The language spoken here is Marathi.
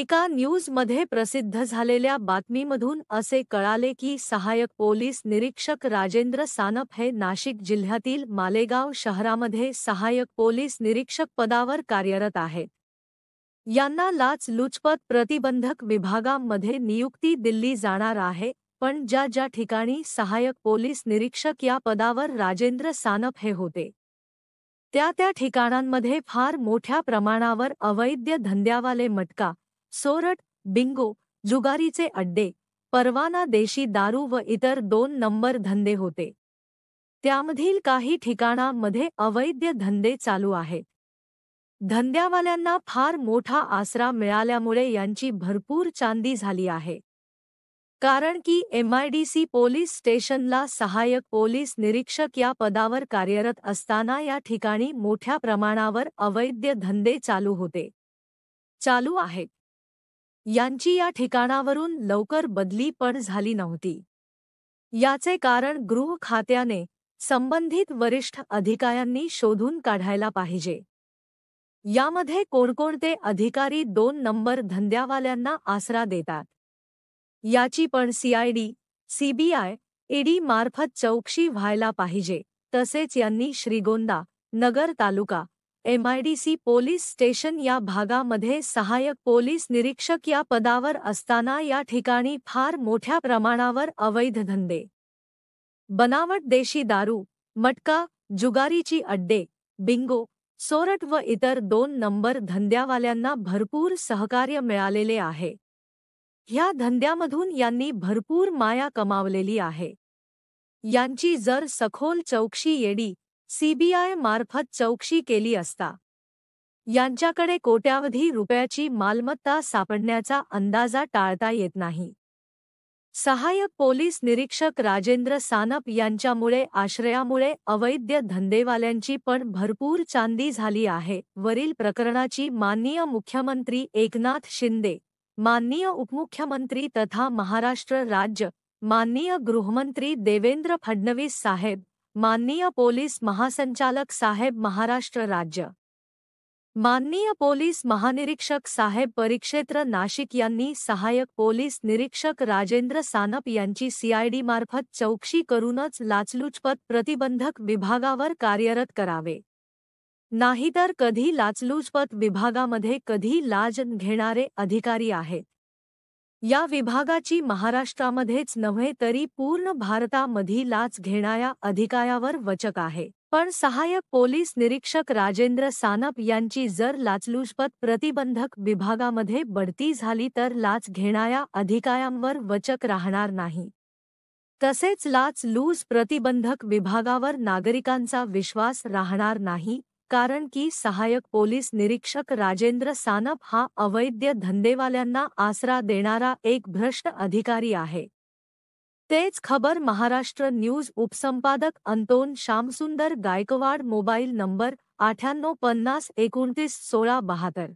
एका न्यूजमध्ये प्रसिद्ध झालेल्या बातमीमधून असे कळाले की सहाय्यक पोलीस निरीक्षक राजेंद्र सानप हे नाशिक जिल्ह्यातील मालेगाव शहरामध्ये सहाय्यक पोलीस निरीक्षक पदावर कार्यरत आहेत. यांना लाचलुचपत प्रतिबंधक विभागामध्ये नियुक्ती दिली जाणार आहे, पण ज्या ठिकाणी सहाय्यक पोलीस निरीक्षक या पदावर राजेंद्र सानप हे होते, त्या ठिकाणांमध्ये फार मोठ्या प्रमाणावर अवैध धंद्यावाले मटका, सोरठ, बिंगो, जुगारीचे अड्डे, परवाना देशी दारू व इतर 2 नंबर धंदे होते. त्यामधील काही ठिकाणांमध्ये अवैध धंदे चालू आहेत. धंद्यावाल्यांना फार मोठा आसरा मिळाल्यामुळे यांची भरपूर चांदी झाली आहे. कारण की MIDC पोलीस स्टेशनला सहाय्यक पोलीस निरीक्षक या पदावर कार्यरत असताना या ठिकाणी मोठ्या प्रमाणावर अवैध धंदे चालू आहेत. यांची या ठिकाणावरून लवकर बदली पण झाली नव्हती. याचे कारण गृह खात्याने संबंधित वरिष्ठ अधिकाऱ्यांनी शोधून काढायला पाहिजे. यामध्ये कोणकोणते अधिकारी 2 नंबर धंद्यावाल्यांना आसरा देतात, याची पण CID, CBI, ED मार्फत चौकशी व्हायला पाहिजे. तसेच यांनी श्रीगोंदा, नगर तालुका, MIDC पोलीस स्टेशन या भागामध्ये सहाय्यक पोलीस निरीक्षक या पदावर असताना या ठिकाणी फार मोठ्या प्रमाणावर अवैध धंदे, बनावट देशी दारू, मटका, जुगारीची अड्डे, बिंगो, सोरठ व इतर 2 नंबर धंद्यावाल्यांना भरपूर सहकार्य मिळालेले आहे. ह्या धंद्यामधून यांनी भरपूर माया कमावलेली आहे. यांची जर सखोल चौकशी ED, CBI मार्फत चौकशी केली असता यांच्याकडे कोट्यावधी रुपयाची मालमत्ता सापडण्याचा अंदाजा टाळता येत नाही. सहाय्यक पोलीस निरीक्षक राजेंद्र सानप यांच्यामुळे आश्रयामुळे अवैध धंदेवाल्यांची पण भरपूर चांदी झाली आहे. वरील प्रकरणाची माननीय मुख्यमंत्री एकनाथ शिंदे, माननीय उपमुख्यमंत्री तथा महाराष्ट्र राज्य, माननीय गृहमंत्री देवेंद्र फडणवीस साहेब, माननीय पोलीस महासंचालक साहेब महाराष्ट्र राज्य, माननीय पोलीस महानिरीक्षक साहेब परिक्षेत्र नाशिक यांनी सहाय्यक पोलीस निरीक्षक राजेंद्र सानप यांची CID मार्फत चौकशी करूनच लाचलुचपत प्रतिबंधक विभागावर कार्यरत करावे. नाहीतर कधी लाचलुचपत विभागामध्ये कधी लाच घेणारे अधिकारी आहेत. या विभागाची महाराष्ट्रामध्येच नव्हे तरी पूर्ण भारतामध्ये लाच घेणाऱ्या अधिकाऱ्यावर वचक आहे. पण सहाय्यक पोलीस निरीक्षक राजेंद्र सानप यांची जर लाचलुचपत प्रतिबंधक विभागामध्ये बढती झाली तर लाच घेणाऱ्या अधिकाऱ्यांवर वचक राहणार नाही. तसेच लाच-लूच प्रतिबंधक विभागावर नागरिकांचा विश्वास राहणार नाही. कारण की सहाय्यक पोलीस निरीक्षक राजेंद्र सानप हा अवैध धंदेवाल्यांना आसरा देणारा एक भ्रष्ट अधिकारी आहे. तेच खबर महाराष्ट्र न्यूज उपसंपादक अंतोन श्यामसुंदर गायकवाड. Mobile number 9850291672.